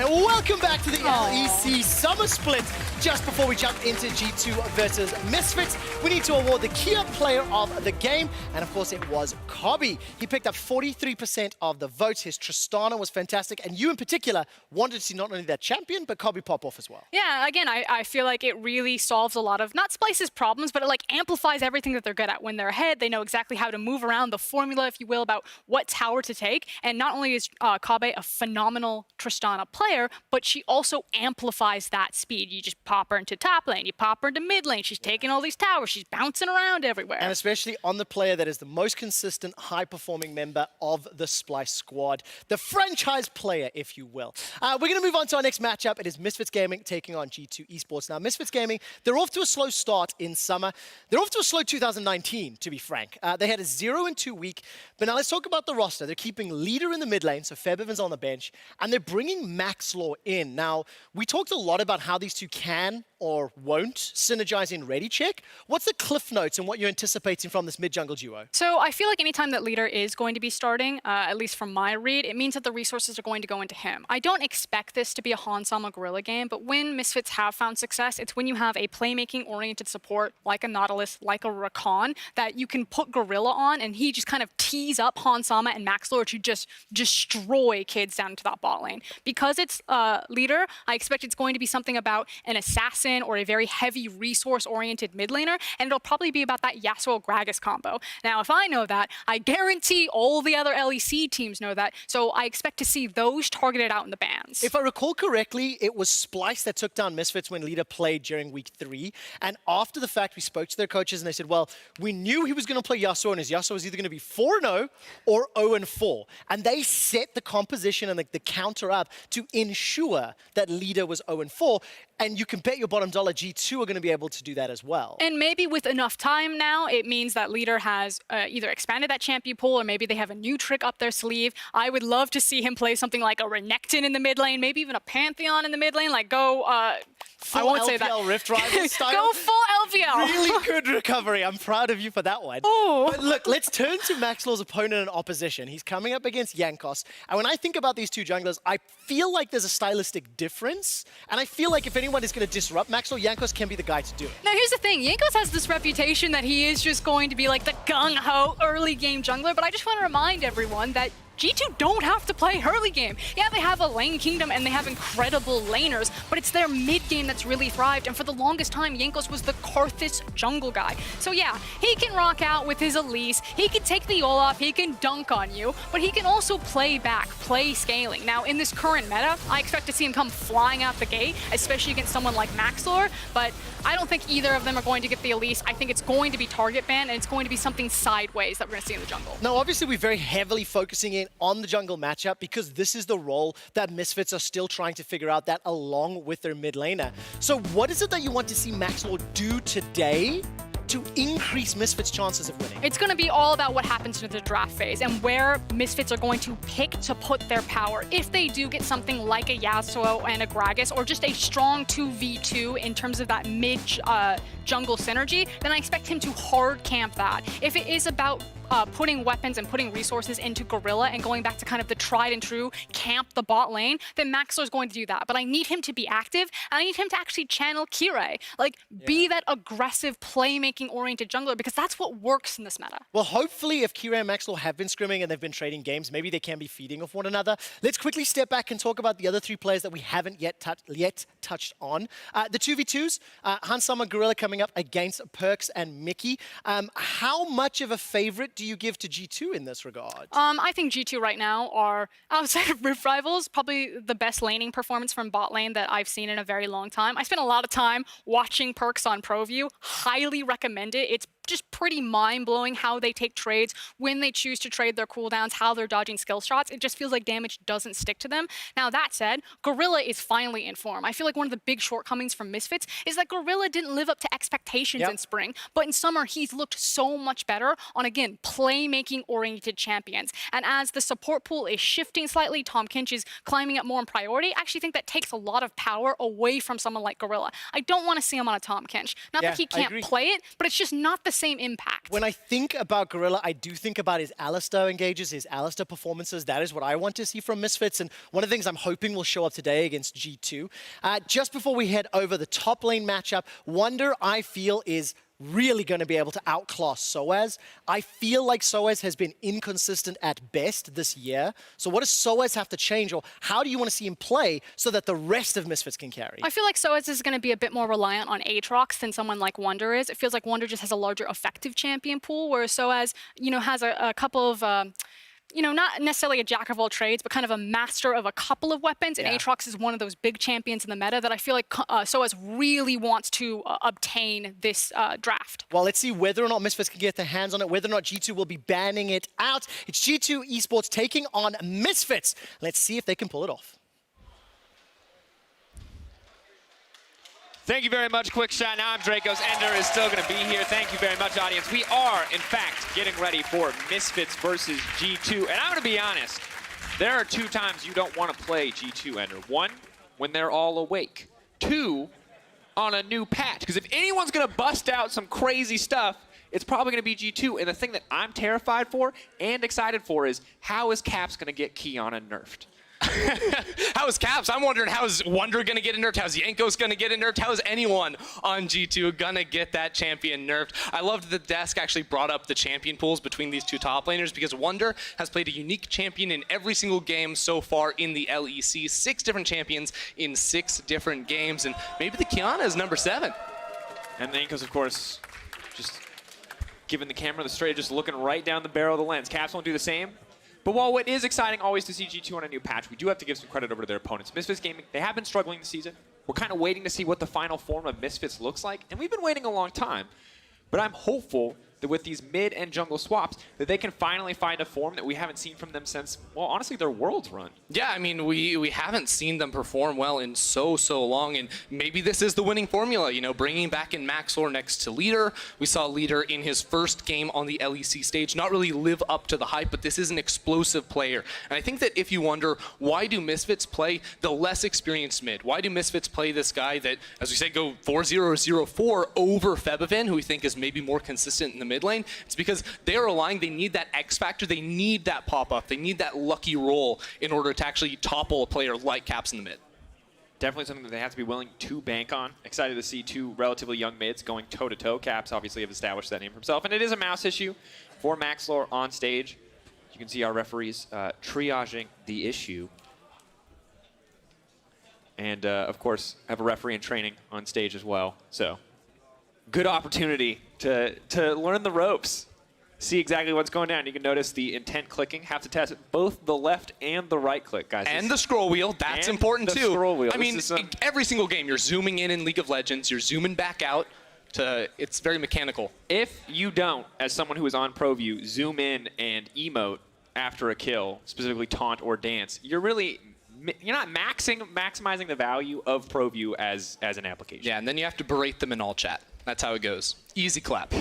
welcome back to the LEC Summer Split. Just before we jump into G2 versus Misfits, we need to award the Kia Player of the Game, and of course it was Cobby. He picked up 43% of the votes. His Tristana was fantastic, and you in particular wanted to see not only that champion, but Cobby pop off as well. Yeah, again, I feel like it really solves a lot of, not Splice's problems, but it like amplifies everything that they're good at. When they're ahead, they know exactly how to move around, the formula, if you will, about what tower to take. And not only is Cobby a phenomenal Tristana player, but she also amplifies that speed. You just pop her into top lane, you pop her into mid lane, she's taking all these towers, she's bouncing around everywhere. And especially on the player that is the most consistent, high-performing member of the Splice squad. The franchise player, if you will. We're going to move on to our next matchup. It is Misfits Gaming taking on G2 Esports. Now, Misfits Gaming, they're off to a slow start in summer. They're off to a slow 2019, to be frank. They had a 0-2 week, but now let's talk about the roster. They're keeping Leader in the mid lane, so Fairbevan's on the bench, and they're bringing Maxlaw in. Now, we talked a lot about how these two can or won't synergize in ready check. What's the cliff notes and what you're anticipating from this mid-jungle duo? So I feel like anytime that Leader is going to be starting, at least from my read, it means that the resources are going to go into him. I don't expect this to be a Hansama Gorilla game, but when Misfits have found success, it's when you have a playmaking-oriented support like a Nautilus, like a Rakan, that you can put Gorilla on, and he just kind of tees up Hansama and Maxlore to just destroy kids down into that bot lane. Because it's Leader, I expect it's going to be something about an assassin or a very heavy resource-oriented mid laner, and it'll probably be about that Yasuo-Gragas combo. Now, if I know that, I guarantee all the other LEC teams know that, so I expect to see those targeted out in the bans. If I recall correctly, it was Splice that took down Misfits when Leader played during week 3, and after the fact, we spoke to their coaches and they said, well, we knew he was going to play Yasuo, and his Yasuo was either going to be 4-0 or 0-4, and they set the composition and the counter up to ensure that Leader was 0-4, and you can bet your bottom dollar G2 are going to be able to do that as well. And maybe with enough time now, it means that Leader has either expanded that champion pool or maybe they have a new trick up their sleeve. I would love to see him play something like a Renekton in the mid lane, maybe even a Pantheon in the mid lane, like go... full I won't LPL say that. Rift Rival style. Go full LPL. Really good recovery. I'm proud of you for that one. Ooh. But look, let's turn to Maxlaw's opponent in opposition. He's coming up against Jankos. And when I think about these two junglers, I feel like there's a stylistic difference. And I feel like if anyone is going to disrupt Maxlaw, Jankos can be the guy to do it. Now, here's the thing. Jankos has this reputation that he is just going to be like the gung-ho early game jungler. But I just want to remind everyone that G2 don't have to play early game. Yeah, they have a lane kingdom and they have incredible laners, but it's their mid game that's really thrived. And for the longest time, Jankos was the Karthus jungle guy. So yeah, he can rock out with his Elise, he can take the Olaf, he can dunk on you, but he can also play back, play scaling. Now, in this current meta, I expect to see him come flying out the gate, especially against someone like Maxlore, but I don't think either of them are going to get the Elise. I think it's going to be target ban, and it's going to be something sideways that we're going to see in the jungle. Now, obviously, we're very heavily focusing in on the jungle matchup because this is the role that Misfits are still trying to figure out that along with their mid laner. So what is it that you want to see Maxlaw do today to increase Misfits' chances of winning? It's going to be all about what happens in the draft phase and where Misfits are going to pick to put their power. If they do get something like a Yasuo and a Gragas, or just a strong 2v2 in terms of that mid-jungle synergy, then I expect him to hard camp that. If it is about putting weapons and putting resources into Gorilla and going back to kind of the tried and true camp the bot lane, then Maxlor's going to do that. But I need him to be active, and I need him to actually channel Kirei. Like, be that aggressive playmaking-oriented jungler, because that's what works in this meta. Well, hopefully, if Kirei and Maxlaw have been scrimming and they've been trading games, maybe they can be feeding off one another. Let's quickly step back and talk about the other three players that we haven't yet touched on. The 2v2s, Hansama Gorilla coming up against Perks and Mickey. How much of a favorite do you give to G2 in this regard? I think G2 right now are, outside of Rift Rivals, probably the best laning performance from bot lane that I've seen in a very long time. I spent a lot of time watching Perks on ProView. Highly recommend it. It's just pretty mind-blowing how they take trades, when they choose to trade their cooldowns, how they're dodging skill shots. It just feels like damage doesn't stick to them. Now, that said, Gorilla is finally in form. I feel like one of the big shortcomings from Misfits is that Gorilla didn't live up to expectations in spring, but in summer, he's looked so much better on, again, playmaking-oriented champions. And as the support pool is shifting slightly, Tom Kinch is climbing up more in priority. I actually think that takes a lot of power away from someone like Gorilla. I don't want to see him on a Tom Kinch. Not that he can't play it, but it's just not the same impact. When I think about Gorilla, I do think about his Alistar engages, his Alistar performances. That is what I want to see from Misfits. And one of the things I'm hoping will show up today against G2. Just before we head over the top lane matchup, Wonder, I feel, is really going to be able to outclass Soaz. I feel like Soaz has been inconsistent at best this year. So what does Soaz have to change, or how do you want to see him play so that the rest of Misfits can carry? I feel like Soaz is going to be a bit more reliant on Aatrox than someone like Wonder is. It feels like Wonder just has a larger effective champion pool, whereas Soaz, has a couple of not necessarily a jack of all trades, but kind of a master of a couple of weapons. And Aatrox is one of those big champions in the meta that I feel like Soaz really wants to obtain this draft. Well, let's see whether or not Misfits can get their hands on it, whether or not G2 will be banning it out. It's G2 Esports taking on Misfits. Let's see if they can pull it off. Thank you very much, Quick Shot. Now I'm Dracos. Ender is still going to be here. Thank you very much, audience. We are, in fact, getting ready for Misfits versus G2. And I'm going to be honest, there are 2 times you don't want to play G2, Ender. 1, when they're all awake. 2, on a new patch. Because if anyone's going to bust out some crazy stuff, it's probably going to be G2. And the thing that I'm terrified for and excited for is, how is Caps going to get Kiana nerfed? How is Caps? I'm wondering, how is Wonder going to get nerfed? How's Yanko's going to get nerfed? How is anyone on G2 going to get that champion nerfed? I loved that Desk actually brought up the champion pools between these 2 top laners, because Wonder has played a unique champion in every single game so far in the LEC. 6 different champions in 6 different games, and maybe the Kiana is number 7. And Yanko's, of course, just giving the camera the straight, just looking right down the barrel of the lens. Caps won't do the same. But while it is exciting always to see G2 on a new patch, we do have to give some credit over to their opponents. Misfits Gaming, they have been struggling this season. We're kind of waiting to see what the final form of Misfits looks like, and we've been waiting a long time. But I'm hopeful that with these mid and jungle swaps, that they can finally find a form that we haven't seen from them since, well, honestly, their Worlds run. Yeah, I mean, we haven't seen them perform well in so long, and maybe this is the winning formula, bringing back in Maxor next to Leader. We saw Leader in his first game on the LEC stage not really live up to the hype, but this is an explosive player. And I think that if you wonder, why do Misfits play the less experienced mid? Why do Misfits play this guy that, as we say, go 4-0-0-4 over Febiven, who we think is maybe more consistent in the mid lane? It's because they're relying, they need that X factor, they need that pop-up, they need that lucky roll in order to actually topple a player like Caps in the mid. Definitely something that they have to be willing to bank on. Excited to see 2 relatively young mids going toe-to-toe. Caps obviously have established that name for himself, and it is a mouse issue for Maxlor on stage. You can see our referees triaging the issue. And, of course, have a referee in training on stage as well. So, good opportunity to learn the ropes, see exactly what's going down. You can notice the intent clicking. Have to test both the left and the right click, guys. And the scroll wheel, that's important too. Scroll wheel. I mean, every single game, you're zooming in League of Legends, you're zooming back out. It's very mechanical. If you don't, as someone who is on ProView, zoom in and emote after a kill, specifically taunt or dance, you're not maximizing the value of ProView as an application. Yeah, and then you have to berate them in all chat. That's how it goes. Easy clap.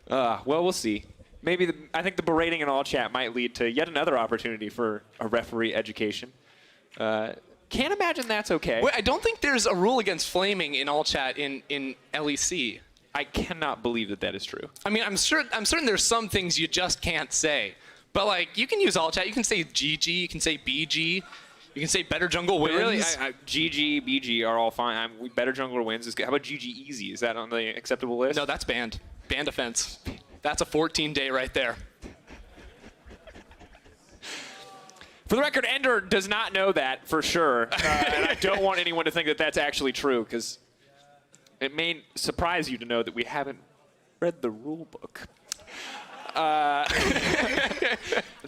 Well, we'll see. Maybe I think the berating in all chat might lead to yet another opportunity for a referee education. Can't imagine that's okay. Wait, I don't think there's a rule against flaming in all chat in LEC. I cannot believe that is true. I mean, I'm certain there's some things you just can't say. But like, you can use all chat. You can say GG. You can say BG. You can say better jungle wins. But really, GG, BG are all fine. Better jungler wins. How about GG easy? Is that on the acceptable list? No, that's banned. Banned offense. That's a 14-day right there. For the record, Ender does not know that for sure. And I don't want anyone to think that that's actually true, because it may surprise you to know that we haven't read the rule book.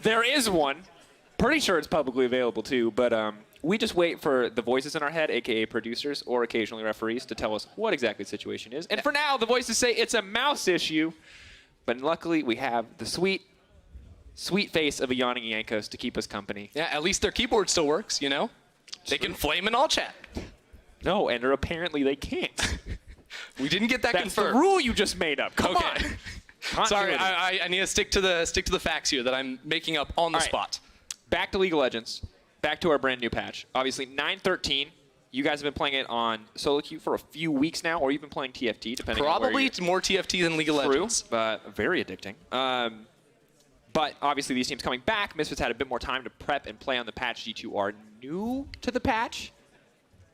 There is one. Pretty sure it's publicly available too, but we just wait for the voices in our head, aka producers or occasionally referees, to tell us what exactly the situation is. And for now, the voices say it's a mouse issue, but luckily we have the sweet face of a yawning Yankos to keep us company. Yeah, at least their keyboard still works, They can flame in all chat. No, Ender, apparently they can't. We didn't get that confirmed. That's the rule you just made up. Come on. Sorry, I need to stick to the facts here that I'm making up on the spot. Back to League of Legends. Back to our brand new patch. Obviously, 9.13 You guys have been playing it on solo queue for a few weeks now, or you've been playing TFT, depending on where Probably more TFT than League of Legends. But very addicting. But obviously these teams coming back, Misfits had a bit more time to prep and play on the patch. G2 are new to the patch.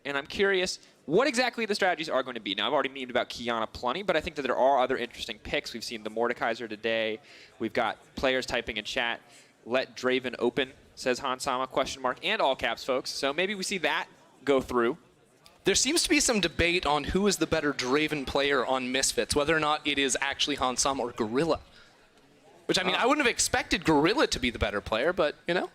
And I'm curious what exactly the strategies are going to be. Now, I've already memed about Kiana plenty, but I think that there are other interesting picks. We've seen the Mordekaiser today. We've got players typing in chat. Let Draven open, says Hansama, question mark, and all caps, folks. So maybe we see that go through. There seems to be some debate on who is the better Draven player on Misfits, whether or not it is actually Hansama or Gorilla. Which, I mean, I wouldn't have expected Gorilla to be the better player, but, you know.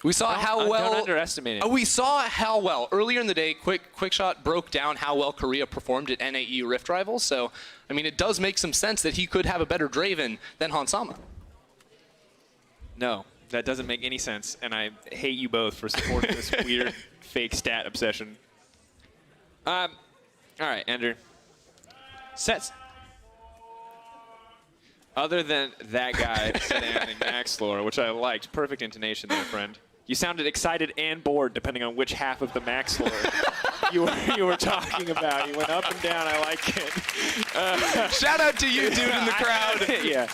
We saw how well. Don't underestimate it. We saw how well earlier in the day. Quickshot broke down how well Korea performed at NAE Rift Rivals. So, I mean, it does make some sense that he could have a better Draven than Hansama. No, that doesn't make any sense, and I hate you both for supporting this weird fake stat obsession. All right, Ender. Sets. Other than that guy said Anthony Maxlore, which I liked. Perfect intonation there, friend. You sounded excited and bored, depending on which half of the Maxlore you were talking about. You went up and down. I like it. Shout out to you, dude, in the crowd. Yeah.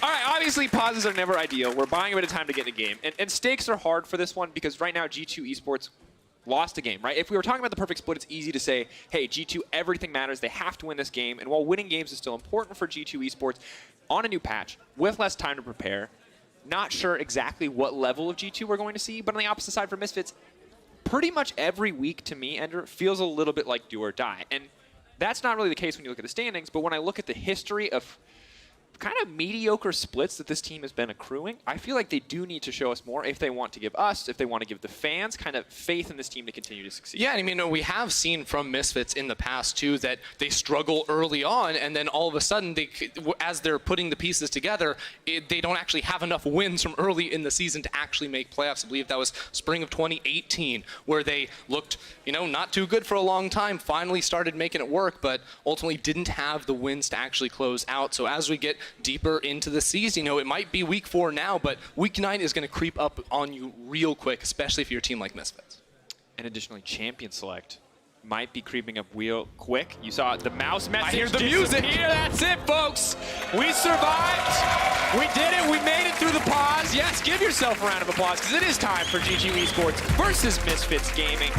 All right, obviously, pauses are never ideal. We're buying a bit of time to get in the game. And stakes are hard for this one because right now G2 Esports lost a game, right? If we were talking about the perfect split, it's easy to say, hey, G2, everything matters. They have to win this game. And while winning games is still important for G2 Esports, on a new patch, with less time to prepare, not sure exactly what level of G2 we're going to see, but on the opposite side for Misfits, pretty much every week to me, Ender, feels a little bit like do or die. And that's not really the case when you look at the standings, but when I look at the history of kind of mediocre splits that this team has been accruing, I feel like they do need to show us more if they want to give us, if they want to give the fans kind of faith in this team to continue to succeed. Yeah, I mean, we have seen from Misfits in the past, too, that they struggle early on, and then all of a sudden, as they're putting the pieces together, they don't actually have enough wins from early in the season to actually make playoffs. I believe that was spring of 2018, where they looked, you know, not too good for a long time, finally started making it work, but ultimately didn't have the wins to actually close out. So as we get deeper into the season, you know, it might be week 4 now, but week 9 is going to creep up on you real quick, especially if you're a team like Misfits. And additionally, Champion Select might be creeping up real quick. You saw the mouse message. I hear the music. Here, that's it, folks. We survived. We did it. We made it through the pause. Yes, give yourself a round of applause because it is time for G2 Esports versus Misfits Gaming.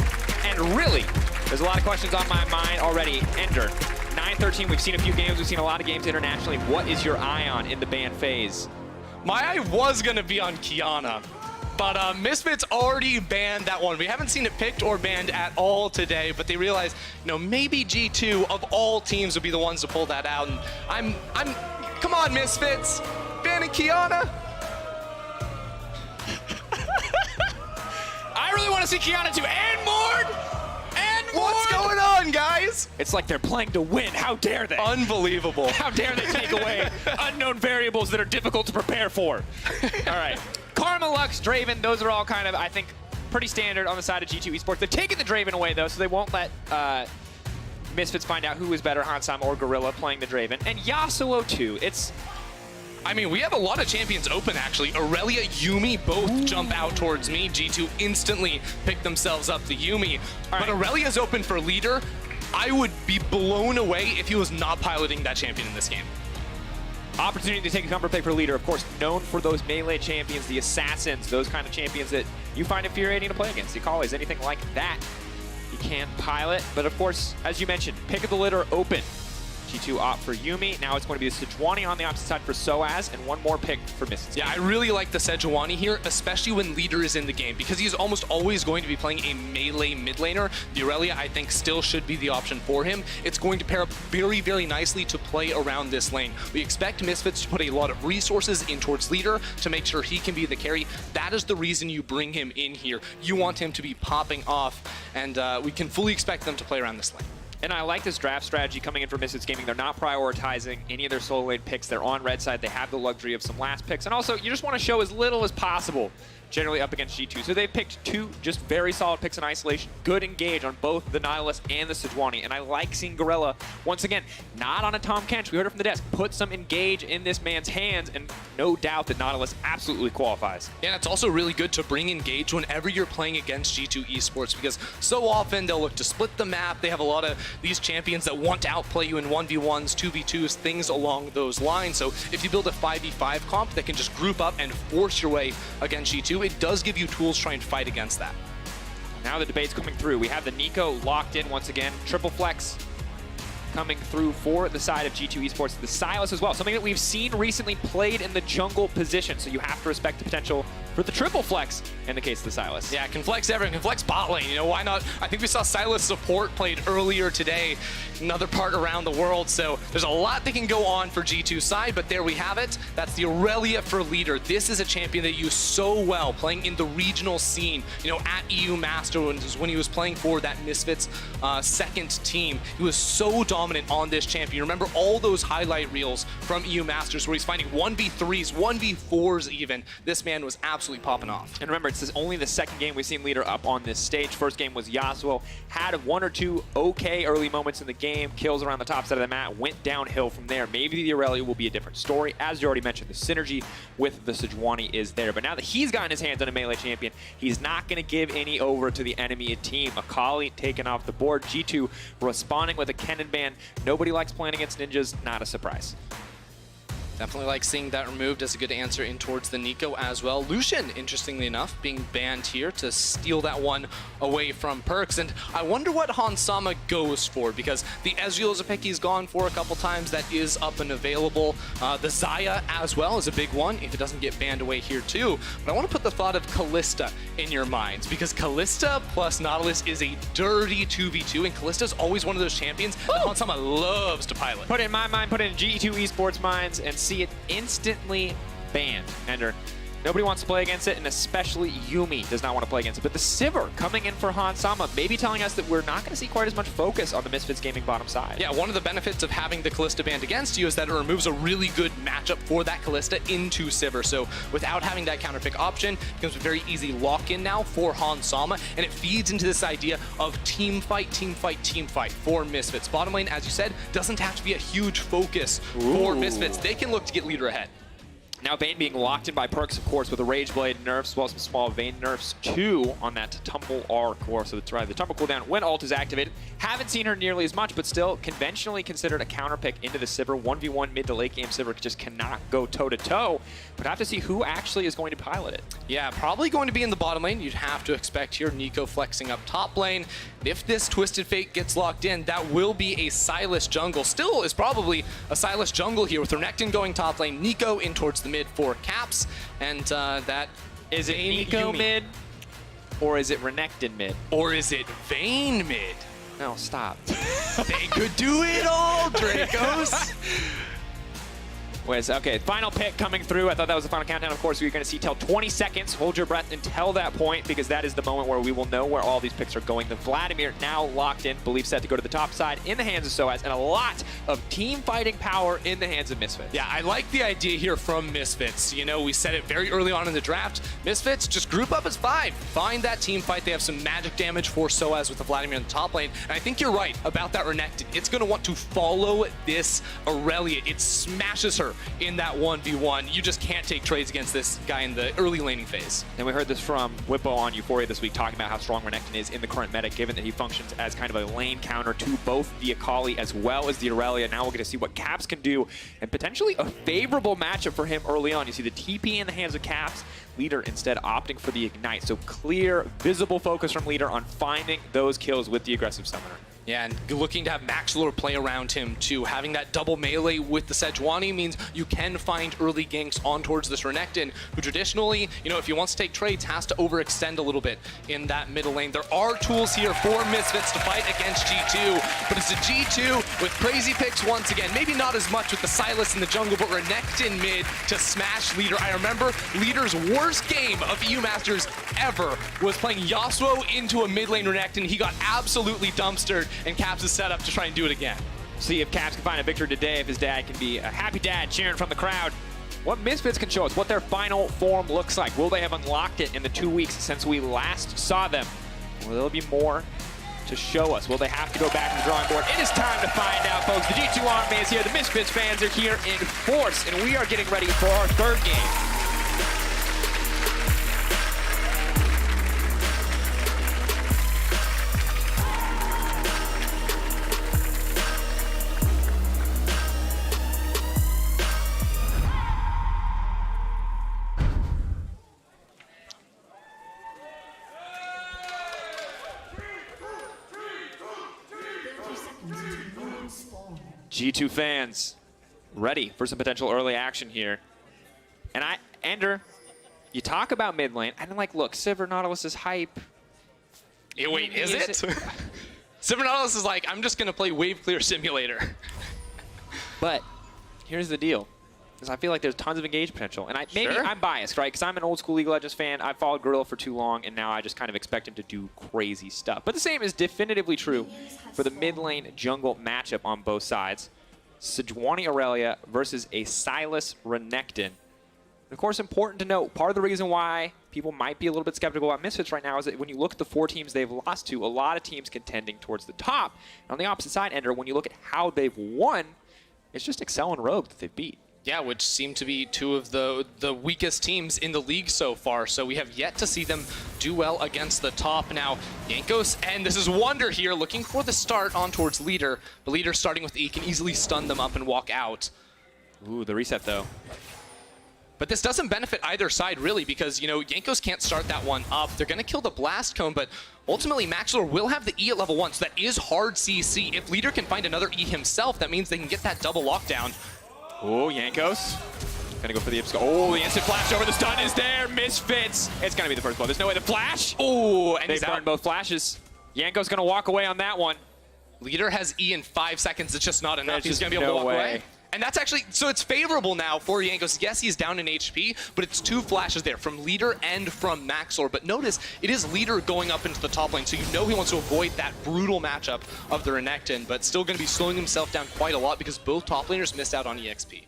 And really, there's a lot of questions on my mind already. Ender. 9-13, we've seen a few games, we've seen a lot of games internationally. What is your eye on in the ban phase? My eye was going to be on Kiana, but Misfits already banned that one. We haven't seen it picked or banned at all today, but they realized, you know, maybe G2 of all teams would be the ones to pull that out. And I'm come on, Misfits, banning Kiana. I really want to see Kiana too, and Mord! What's going on, guys? It's like they're playing to win. How dare they? Unbelievable. How dare they take away unknown variables that are difficult to prepare for? All right. Karma, Lux, Draven, those are all kind of, I think, pretty standard on the side of G2 Esports. They've taken the Draven away, though, so they won't let Misfits find out who is better, Hansama or Gorilla playing the Draven. And Yasuo, too. I mean, we have a lot of champions open, actually. Aurelia, Yuumi both jump out towards me. G2 instantly pick themselves up the Yuumi. But Aurelia's open for leader. I would be blown away if he was not piloting that champion in this game. Opportunity to take a comfort pick for leader, of course, known for those melee champions, the assassins, those kind of champions that you find infuriating to play against. The Akali's, anything like that, you can't pilot. But of course, as you mentioned, pick of the litter open. G2 opt for Yuumi. Now it's going to be the Sejuani on the opposite side for Soaz, and one more pick for Misfits. Yeah, I really like the Sejuani here, especially when leader is in the game, because he's almost always going to be playing a melee mid laner. The Aurelia, I think, still should be the option for him. It's going to pair up very, very nicely to play around this lane. We expect Misfits to put a lot of resources in towards leader to make sure he can be the carry. That is the reason you bring him in here. You want him to be popping off, and we can fully expect them to play around this lane. And I like this draft strategy coming in for Misfits Gaming. They're not prioritizing any of their solo lane picks. They're on red side. They have the luxury of some last picks. And also, you just want to show as little as possible generally up against G2. So they've picked two just very solid picks in isolation. Good engage on both the Nautilus and the Sejuani. And I like seeing Gorilla, once again, not on a Tom Kench. We heard it from the desk. Put some engage in this man's hands, and no doubt that Nautilus absolutely qualifies. Yeah, it's also really good to bring engage whenever you're playing against G2 Esports, because so often they'll look to split the map. They have a lot of these champions that want to outplay you in 1v1s, 2v2s, things along those lines. So if you build a 5v5 comp that can just group up and force your way against G2, it does give you tools to try and fight against that. Now the debate's coming through. We have the Nico locked in once again. Triple flex coming through for the side of G2 Esports. The Silas as well, something that we've seen recently played in the jungle position, so you have to respect the potential for the triple flex in the case of the Silas. Yeah, can flex everything, can flex bot lane, you know, why not? I think we saw Silas support played earlier today, another part around the world, so there's a lot that can go on for G2's side, but there we have it. That's the Aurelia for leader. This is a champion that used so well playing in the regional scene, you know, at EU Master when he was playing for that Misfits second team. He was so dominant on this champion. You remember all those highlight reels from EU Masters where he's finding 1v3s, 1v4s even. This man was absolutely popping off. And remember, it's only the second game we've seen leader up on this stage. First game was Yasuo. Had one or two okay early moments in the game, kills around the top side of the map, went downhill from there. Maybe the Aurelia will be a different story. As you already mentioned, the synergy with the Sejuani is there. But now that he's gotten his hands on a melee champion, he's not going to give any over to the enemy team. Akali taken off the board. G2 responding with a Kennen ban. Nobody likes playing against ninjas. Not a surprise. Definitely like seeing that removed as a good answer in towards the Nico as well. Lucian, interestingly enough, being banned here to steal that one away from Perks. And I wonder what Hansama goes for, because the Ezreal is a pick he's gone for a couple times that is up and available. The Xayah as well is a big one if it doesn't get banned away here too. But I want to put the thought of Kalista in your minds, because Kalista plus Nautilus is a dirty 2v2, and Kalista's always one of those champions that Hansama loves to pilot. Put it in my mind, put it in G2 Esports minds, and see it instantly banned. Ender. Nobody wants to play against it, and especially Yuumi does not want to play against it. But the Sivir coming in for Hansama, maybe telling us that we're not going to see quite as much focus on the Misfits Gaming bottom side. Yeah, one of the benefits of having the Kalista banned against you is that it removes a really good matchup for that Kalista into Sivir. So without having that counter pick option, it becomes a very easy lock-in now for Hansama, and it feeds into this idea of team fight, team fight, team fight for Misfits. Bottom lane, as you said, doesn't have to be a huge focus for Misfits. They can look to get leader ahead. Now Vayne being locked in by Perks, of course, with a Rage Blade nerfs, as well as some small Vayne nerfs too on that Tumble R core. So that's right, the Tumble cooldown when ult is activated. Haven't seen her nearly as much, but still conventionally considered a counter pick into the Sivir. 1v1 mid to late game Sivir just cannot go toe-to-toe. But have to see who actually is going to pilot it. Yeah, probably going to be in the bottom lane. You'd have to expect here Nico flexing up top lane. If this Twisted Fate gets locked in, that will be a Sylas jungle. Still is probably a Sylas jungle here with Renekton going top lane, Nico in towards the mid for Caps, and that is it Nico mid, or is it Renekton mid, or is it Vayne mid? No, stop. They could do it all, Dracos. Okay, final pick coming through. I thought that was the final countdown. Of course, we're going to see till 20 seconds. Hold your breath until that point, because that is the moment where we will know where all these picks are going. The Vladimir now locked in, believe set to go to the top side in the hands of Soaz, and a lot of team fighting power in the hands of Misfits. Yeah, I like the idea here from Misfits. You know, we said it very early on in the draft. Misfits, just group up as 5. Find that team fight. They have some magic damage for Soaz with the Vladimir in the top lane. And I think you're right about that Renekton. It's going to want to follow this Aurelia. It smashes her in that 1v1. You just can't take trades against this guy in the early laning phase. And we heard this from Whippo on Euphoria this week, talking about how strong Renekton is in the current meta, given that he functions as kind of a lane counter to both the Akali as well as the Aurelia. Now we're going to see what Caps can do, and potentially a favorable matchup for him early on. You see the TP in the hands of Caps, Leader instead opting for the Ignite. So clear, visible focus from Leader on finding those kills with the aggressive summoner. Yeah, and looking to have Max Lure play around him too. Having that double melee with the Sejuani means you can find early ganks on towards this Renekton, who traditionally, you know, if he wants to take trades, has to overextend a little bit in that middle lane. There are tools here for Misfits to fight against G2, but it's a G2 with crazy picks once again. Maybe not as much with the Sylas in the jungle, but Renekton mid to smash Leader. I remember Leader's worst game of EU Masters ever was playing Yasuo into a mid lane Renekton. He got absolutely dumpstered, and Caps is set up to try and do it again. See if Caps can find a victory today, if his dad can be a happy dad cheering from the crowd. what Misfits can show us, what their final form looks like. Will they have unlocked it in the 2 weeks since we last saw them? Will there be more to show us? Will they have to go back to the drawing board? It is time to find out, folks. The G2 Army is here. The Misfits fans are here in force, and we are getting ready for our third game. G2 fans, ready for some potential early action here. And Ender, you talk about mid lane, and I'm like, look, Sivir Nautilus is hype. Yeah, wait, is it? Sivir Nautilus is like, I'm just going to play Wave Clear Simulator. But here's the deal. Because I feel like there's tons of engaged potential. And maybe I'm biased, right? Because I'm an old school League of Legends fan. I've followed Gorilla for too long, and now I just kind of expect him to do crazy stuff. But the same is definitively true for the mid lane jungle matchup on both sides. Sejuani Aurelia versus a Sylas Renekton. And of course, important to note, part of the reason why people might be a little bit skeptical about Misfits right now is that when you look at the 4 teams they've lost to, a lot of teams contending towards the top. And on the opposite side, Ender, when you look at how they've won, it's just Excel and Rogue that they've beat. Yeah, which seem to be 2 of the weakest teams in the league so far. So we have yet to see them do well against the top. Now, Jankos, and this is Wonder here, looking for the start on towards Leader. But Leader starting with E can easily stun them up and walk out. Ooh, the reset though. But this doesn't benefit either side, really, because, you know, Jankos can't start that one up. They're going to kill the Blast Cone, but ultimately, Maxlor will have the E at level 1, so that is hard CC. If Leader can find another E himself, that means they can get that double lockdown. Oh, Jankos. Gonna go for the oh, the instant flash over. The stun is there. Misfits. It's gonna be the first blow. There's no way to flash. Oh, and they he's burned out. both flashes. Jankos gonna walk away on that one. Leader has E in 5 seconds. It's just not enough. He's gonna be able to walk way. away. And that's actually, so it's favorable now for Jankos. Yes, he's down in HP, but it's 2 flashes there from Leader and from Maxlor. But notice, it is Leader going up into the top lane, so you know he wants to avoid that brutal matchup of the Renekton, but still going to be slowing himself down quite a lot because both top laners missed out on EXP.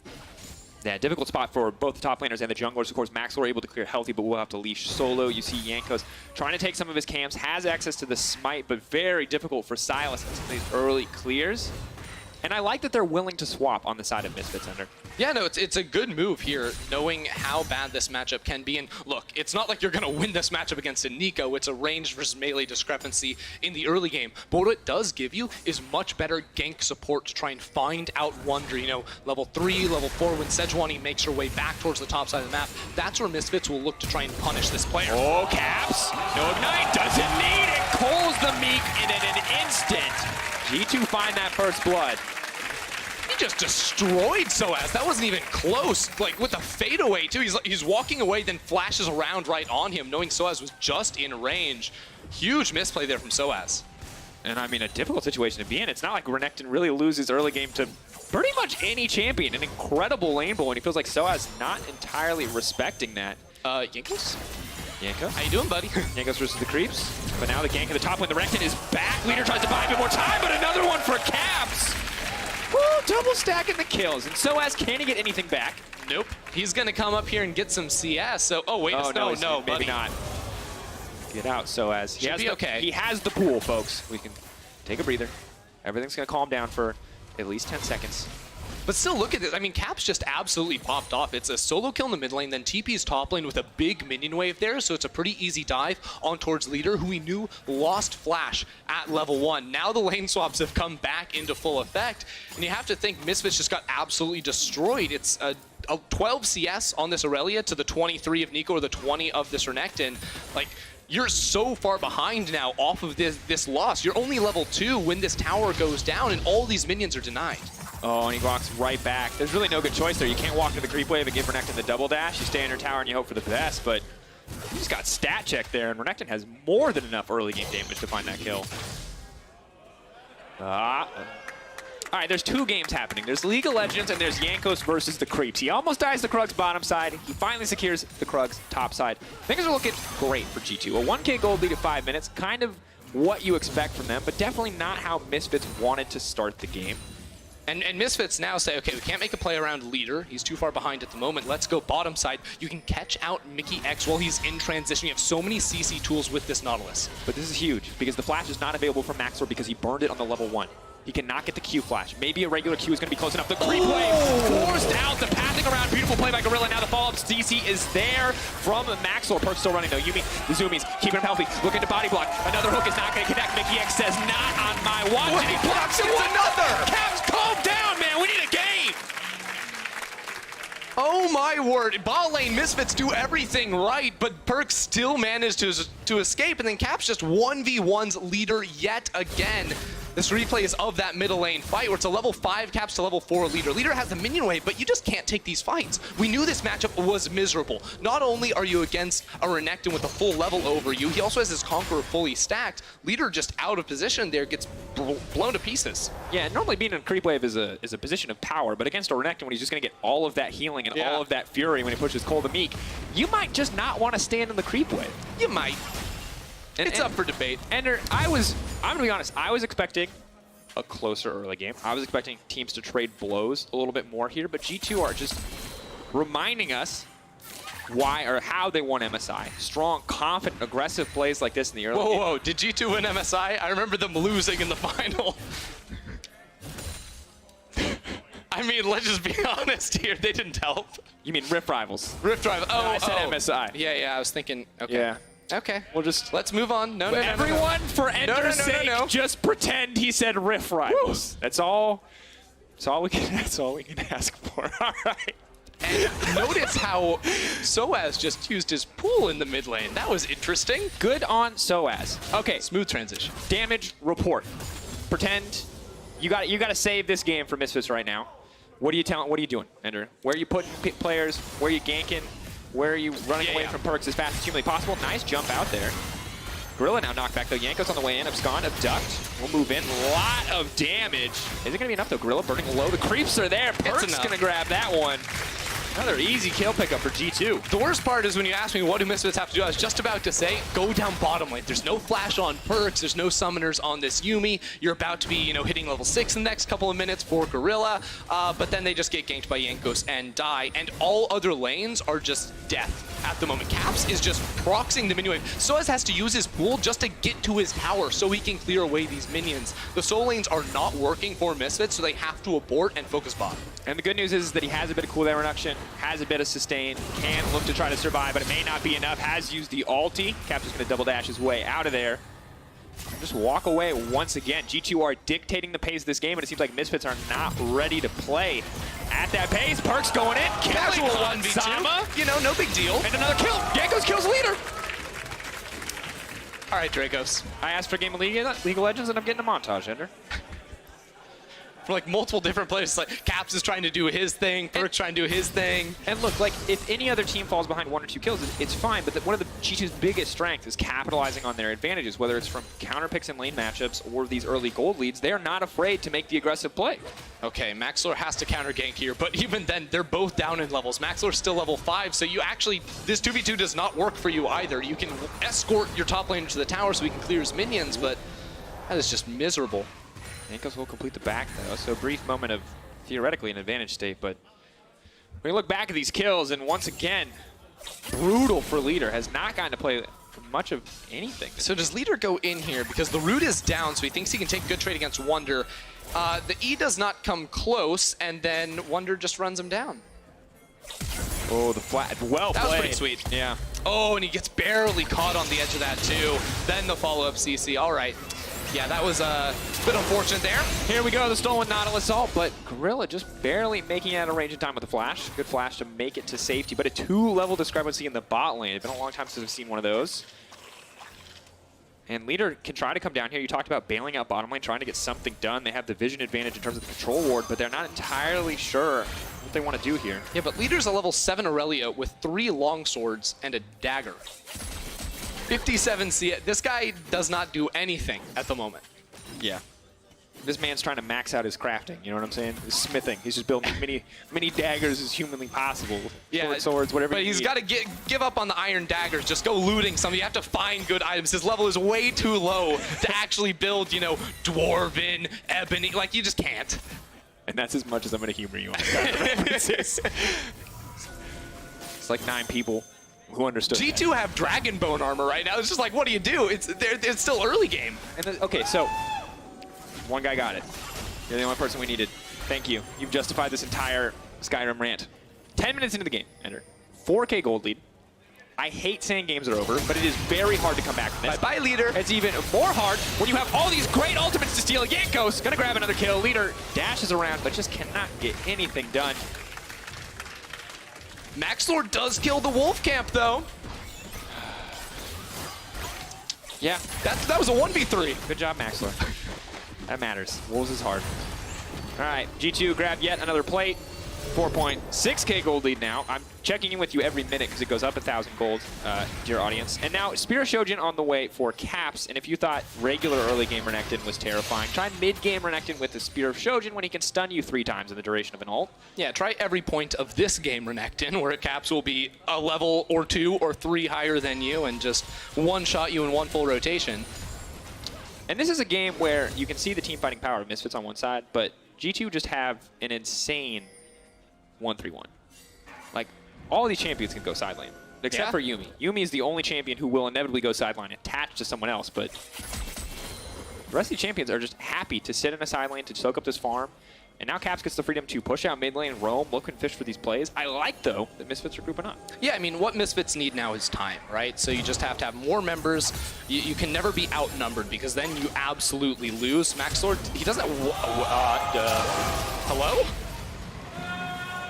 Yeah, difficult spot for both the top laners and the junglers. Of course, Maxlor able to clear healthy, but will have to leash solo. You see Jankos trying to take some of his camps, has access to the smite, but very difficult for Sylas in some of these early clears. And I like that they're willing to swap on the side of Misfits, Ender. Yeah, no, it's a good move here, knowing how bad this matchup can be. And look, it's not like you're going to win this matchup against a Nico. It's a range versus melee discrepancy in the early game. But what it does give you is much better gank support to try and find out Wonder. You know, level 3, level 4, when Sejuani makes her way back towards the top side of the map, that's where Misfits will look to try and punish this player. Oh, Caps. No Ignite. Doesn't need it. Calls the Meek in an instant. G2 find that first blood. He just destroyed Soaz. That wasn't even close. Like, with a fadeaway, too. He's walking away, then flashes around right on him, knowing Soaz was just in range. Huge misplay there from Soaz. And, I mean, a difficult situation to be in. It's not like Renekton really loses early game to pretty much any champion. An incredible lane bowl, and he feels like Soaz not entirely respecting that. Jankos? Jankos? How you doing, buddy? Jankos versus the creeps. But now the gank at the top lane. The Renekton is back. Leader tries to buy a bit more time, but another one for Caps. Woo, double stacking the kills. And Soaz, can he get anything back? Nope. He's going to come up here and get some CS. So, oh, wait. No, maybe buddy. not. Get out, Soaz. Should be okay. He has the pool, folks. We can take a breather. Everything's going to calm down for at least 10 seconds. But still, look at this. I mean, Caps just absolutely popped off. It's a solo kill in the mid lane, then TP's top lane with a big minion wave there, so it's a pretty easy dive on towards Leader, who we knew lost Flash at level 1. Now the lane swaps have come back into full effect, and you have to think Misfits just got absolutely destroyed. It's a 12 CS on this Aurelia to the 23 of Nico or the 20 of this Renekton. Like, you're so far behind now off of this loss. You're only level 2 when this tower goes down, and all these minions are denied. Oh, and he walks right back. There's really no good choice there. You can't walk to the creep wave and give Renekton the double dash. You stay in your tower and you hope for the best, but you just got stat check there, and Renekton has more than enough early game damage to find that kill. All right, there's 2 games happening. There's League of Legends and there's Jankos versus the creeps. He almost dies the Krug's bottom side. He finally secures the Krug's top side. Things are looking great for G2. A 1K gold lead at 5 minutes, kind of what you expect from them, but definitely not how Misfits wanted to start the game. And Misfits now say, okay, we can't make a play around leader. He's too far behind at the moment. Let's go bottom side. You can catch out Mickey X while he's in transition. You have so many CC tools with this Nautilus. But this is huge because the flash is not available from Maxor because he burned it on the level 1. He cannot get the Q flash. Maybe a regular Q is going to be close enough. The creep wave forced out. The pathing around. Beautiful play by Gorilla. Now the follow-up DC is there from Maxor. Perk's still running though. Yumi, the zoomies, keeping him healthy. Looking to body block. Another hook is not going to connect. Mickey X says, not on my watch. What? And he blocks it. Another! Caps, calm down, man. We need a game. Oh my word. Bot lane, Misfits do everything right, but Perk still managed to escape, and then Caps just 1v1s leader yet again. This replay is of that middle lane fight where it's a level 5 Caps to level 4 leader. Leader has the minion wave, but you just can't take these fights. We knew this matchup was miserable. Not only are you against a Renekton with a full level over you, he also has his Conqueror fully stacked. Leader just out of position there, gets blown to pieces. Yeah, normally being in a creep wave is a position of power, but against a Renekton when he's just going to get all of that healing and all of that fury when he pushes Cole the Meek, you might just not want to stand in the creep wave. You might. It's up for debate. Ender, I'm going to be honest, I was expecting a closer early game. I was expecting teams to trade blows a little bit more here, but G2 are just reminding us why or how they won MSI. Strong, confident, aggressive plays like this in the early game. Whoa, did G2 win MSI? I remember them losing in the final. I mean, let's just be honest here. They didn't help. You mean Rift Rivals? Rift Rivals. Oh, I said MSI. Yeah, I was thinking, okay. Yeah. Okay. We'll just... Let's move on. No. Everyone, for Ender's sake, just pretend he said Rift Rivals. That's all we can ask for. All right. And notice how Soaz just used his pool in the mid lane. That was interesting. Good on Soaz. Okay. Smooth transition. Damage report. Pretend you got to save this game for Misfits right now. What are you doing, Ender? Where are you putting players? Where are you ganking? Where are you running away from Perks as fast as humanly possible? Nice jump out there. Gorilla now knocked back though. Yanko's on the way in. Abscond, abduct. We'll move in. Lot of damage. Is it going to be enough though? Gorilla burning low. The creeps are there. Perks going to grab that one. Another easy kill pickup for G2. The worst part is when you ask me what do Misfits have to do, I was just about to say, go down bottom lane. There's no flash on Perks, there's no summoners on this Yumi. You're about to be, hitting level 6 in the next couple of minutes for Gorilla, but then they just get ganked by Yankos and die, and all other lanes are just death at the moment. Caps is just proxying the minion wave. Soaz has to use his pool just to get to his tower so he can clear away these minions. The soul lanes are not working for Misfits, so they have to abort and focus bot. And the good news is that he has a bit of cooldown reduction, has a bit of sustain, can look to try to survive, but it may not be enough. Has used the ulti. Caps is going to double dash his way out of there. Just walk away once again. G2 are dictating the pace of this game, and it seems like Misfits are not ready to play at that pace. Perks going in. Casual 1v2. No big deal. And another kill. Yankos kills leader. All right, Dracos. I asked for a game of League of Legends, and I'm getting a montage, Ender. For like multiple different players, like Caps is trying to do his thing, Perk's trying to do his thing. And look, like if any other team falls behind 1 or 2 kills, it's fine. But one of the G2's biggest strengths is capitalizing on their advantages, whether it's from counter picks and lane matchups or these early gold leads. They are not afraid to make the aggressive play. Okay, Maxlor has to counter gank here, but even then, they're both down in levels. Maxlor's still level 5, so you actually, this 2v2 does not work for you either. You can escort your top laner to the tower so he can clear his minions, but that is just miserable. Yankos will complete the back, though, so a brief moment of theoretically an advantage state, but when you look back at these kills, and once again, brutal for Leader, has not gotten to play much of anything. So does Leader go in here? Because the root is down, so he thinks he can take good trade against Wonder. The E does not come close, and then Wonder just runs him down. Oh, the flat, well played. That was pretty sweet. Yeah. Oh, and he gets barely caught on the edge of that, too. Then the follow-up CC, all right. Yeah, that was a bit unfortunate there. Here we go, the stolen Nautilus ult, but Gorilla just barely making it out of range in time with the flash. Good flash to make it to safety, but a 2-level discrepancy in the bot lane. It's been a long time since we've seen one of those. And Leader can try to come down here. You talked about bailing out bottom lane, trying to get something done. They have the vision advantage in terms of the control ward, but they're not entirely sure what they want to do here. Yeah, but Leader's a level 7 Aurelia with 3 longswords and a dagger. 57 CS. This guy does not do anything at the moment. Yeah. This man's trying to max out his crafting, you know what I'm saying? His smithing. He's just building many daggers as humanly possible. Yeah, swords, whatever. But he's got to give up on the iron daggers. Just go looting some. You have to find good items. His level is way too low to actually build, dwarven, ebony. Like, you just can't. And that's as much as I'm going to humor you on references. It's like 9 people who understood G2 that. have Dragon Bone armor right now. It's just like, what do you do? It's still early game. And okay, so one guy got it. You're the only person we needed. Thank you. You've justified this entire Skyrim rant. 10 minutes into the game, Ender. 4K gold lead. I hate saying games are over, but it is very hard to come back from this. Bye-bye, leader. It's even more hard when you have all these great ultimates to steal. Jankos gonna grab another kill. Leader dashes around, but just cannot get anything done. Maxlord does kill the Wolf Camp, though. Yeah, That was a 1v3. good job, Maxler. That matters. Wolves is hard. All right, G2 grab yet another plate. 4.6K gold lead now. I'm checking in with you every minute because it goes up 1,000 gold, dear audience. And now Spear of Shojin on the way for caps. And if you thought regular early game Renekton was terrifying, try mid-game Renekton with the Spear of Shojin when he can stun you 3 times in the duration of an ult. Yeah, try every point of this game, Renekton, where caps will be a level or 2 or 3 higher than you and just one-shot you in one full rotation. And this is a game where you can see the team fighting power of Misfits on one side, but G2 just have an insane 1-3-1. Like, all these champions can go sideline, except for Yuumi. Yuumi is the only champion who will inevitably go sideline attached to someone else, but the rest of the champions are just happy to sit in a side lane to soak up this farm. And now Caps gets the freedom to push out mid lane, roam, look and fish for these plays. I like, though, that Misfits are grouping up. Yeah, I mean, what Misfits need now is time, right? So you just have to have more members. You can never be outnumbered because then you absolutely lose. Maxlord, he doesn't... hello?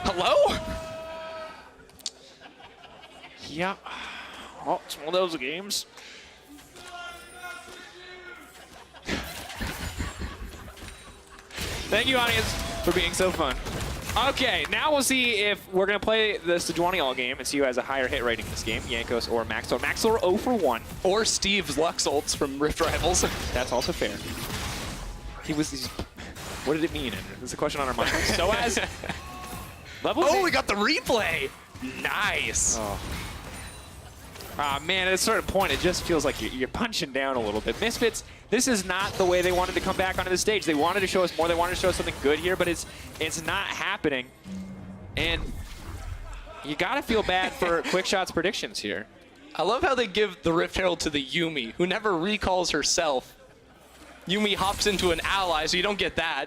Hello? Yeah. Oh, it's one of those games. Thank you, audience, for being so fun. Okay, now we'll see if we're going to play the Sejuani all game and see who has a higher hit rating in this game, Jankos or Maxlor. Maxlor 0 for 1. Or Steve's Lux ults from Rift Rivals. That's also fair. What did it mean? There's a question on our mind. So as level. Oh, we got the replay. Nice. Oh. Man, at a certain point, it just feels like you're punching down a little bit. Misfits, this is not the way they wanted to come back onto the stage. They wanted to show us more. They wanted to show us something good here, but it's not happening. And you got to feel bad for Quickshot's predictions here. I love how they give the Rift Herald to the Yuumi, who never recalls herself. Yuumi hops into an ally, so you don't get that.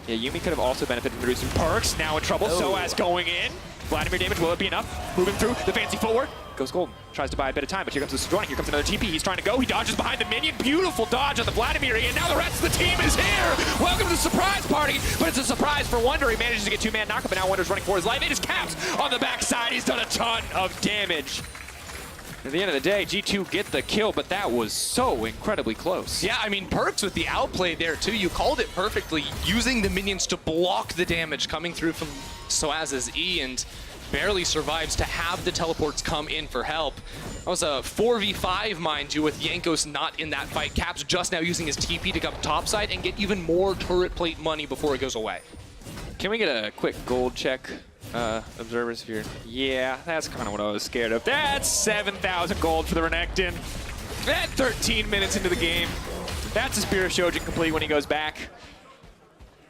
Yeah, Yuumi could have also benefited from producing perks. Now in trouble. Oh. So as going in. Vladimir damage, will it be enough? Moving through the fancy footwork. Goes golden. Tries to buy a bit of time, but here comes the Sejuani. Here comes another TP. He's trying to go. He dodges behind the minion. Beautiful dodge on the Vladimir. And now the rest of the team is here. Welcome to the surprise party. But it's a surprise for Wonder. He manages to get 2-man knockup, but now Wonder's running for his life. It is Caps on the backside. He's done a ton of damage. At the end of the day, G2 get the kill, but that was so incredibly close. Yeah, I mean, Perks with the outplay there, too. You called it perfectly, using the minions to block the damage coming through from Soaz's E, and barely survives to have the teleports come in for help. That was a 4v5, mind you, with Jankos not in that fight. Caps just now using his TP to come topside and get even more turret plate money before it goes away. Can we get a quick gold check, observers here? Yeah, that's kind of what I was scared of. That's 7,000 gold for the Renekton. At 13 minutes into the game. That's a Spear of Shojin complete when he goes back.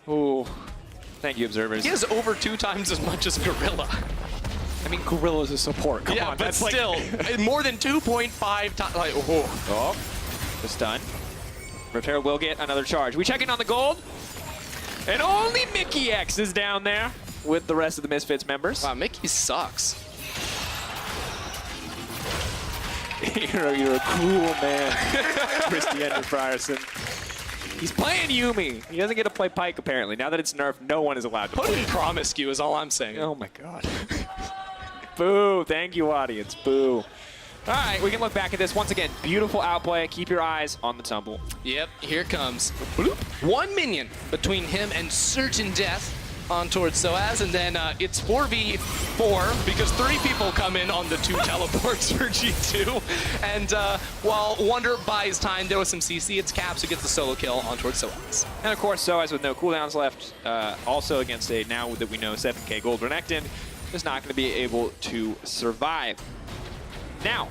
Ooh. Thank you, observers. He has over 2 times as much as Gorilla. I mean, Gorilla's a support. Come Yeah, on, but that's still, like... more than 2.5 times. Like, Oh, the stun. Repair will get another charge. We check in on the gold. And only Mickey X is down there with the rest of the Misfits members. Wow, Mickey sucks. You're a cool man, Christian Frierson. He's playing Yuumi. He doesn't get to play Pyke, apparently. Now that it's nerfed, no one is allowed to Put play. him promiscuous is all I'm saying. Oh, my God. Boo. Thank you, audience. Boo. All right, we can look back at this. Once again, beautiful outplay. Keep your eyes on the tumble. Yep, here it comes. Bloop. 1 minion between him and Certain Death on towards Soaz, and then it's 4v4 because 3 people come in on the 2 teleports for G2. And while Wonder buys time, there was some CC. It's Caps who gets the solo kill on towards Soaz. And of course, Soaz with no cooldowns left, also against a, now that we know, 7k gold Renekton, is not going to be able to survive. Now,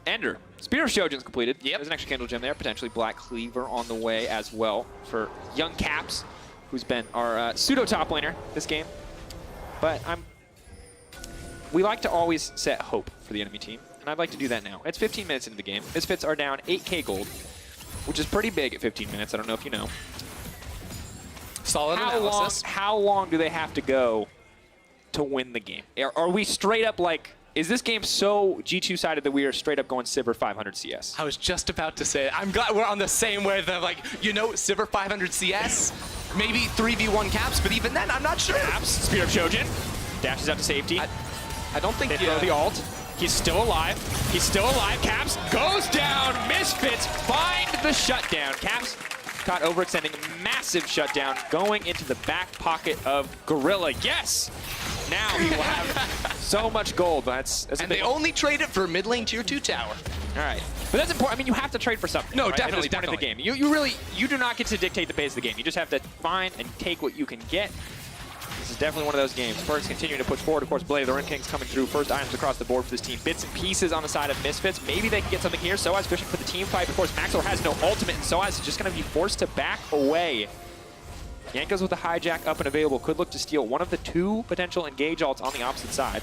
Ender. Spear of Shojin's completed. Yep. There's an extra candle gem there, potentially Black Cleaver on the way as well for young Caps. who's been our pseudo top laner this game. But we like to always set hope for the enemy team, and I'd like to do that now. It's 15 minutes into the game. Misfits are down 8k gold, which is pretty big at 15 minutes. I don't know if you know. Solid analysis. How long do they have to go to win the game? Are we straight up like, is this game so G2-sided that we are straight up going Sivir 500 CS? I was just about to say it. I'm glad we're on the same wave of like, you know, Sivir 500 CS, maybe 3v1 Caps, but even then, I'm not sure. Caps, Spear of Chojin, dashes out to safety. I don't think They throw the ult. He's still alive. He's still alive. Caps goes down. Misfits find the shutdown. Caps caught overextending. Massive shutdown going into the back pocket of Gorilla. Yes! Now he will have so much gold. That's and they only trade it for mid lane tier 2 tower. All right. But that's important. I mean, you have to trade for something. No, right? definitely, At this point in the game. You do not get to dictate the pace of the game. You just have to find and take what you can get. This is definitely one of those games. Spurs continuing to push forward. Of course, Blade of the Ring King's coming through. First items across the board for this team. Bits and pieces on the side of Misfits. Maybe they can get something here. Soaz pushing for the team fight. Of course, Maxwell has no ultimate, and Soaz is just going to be forced to back away. Yanko's with the hijack up and available. Could look to steal one of the 2 potential engage ults on the opposite side.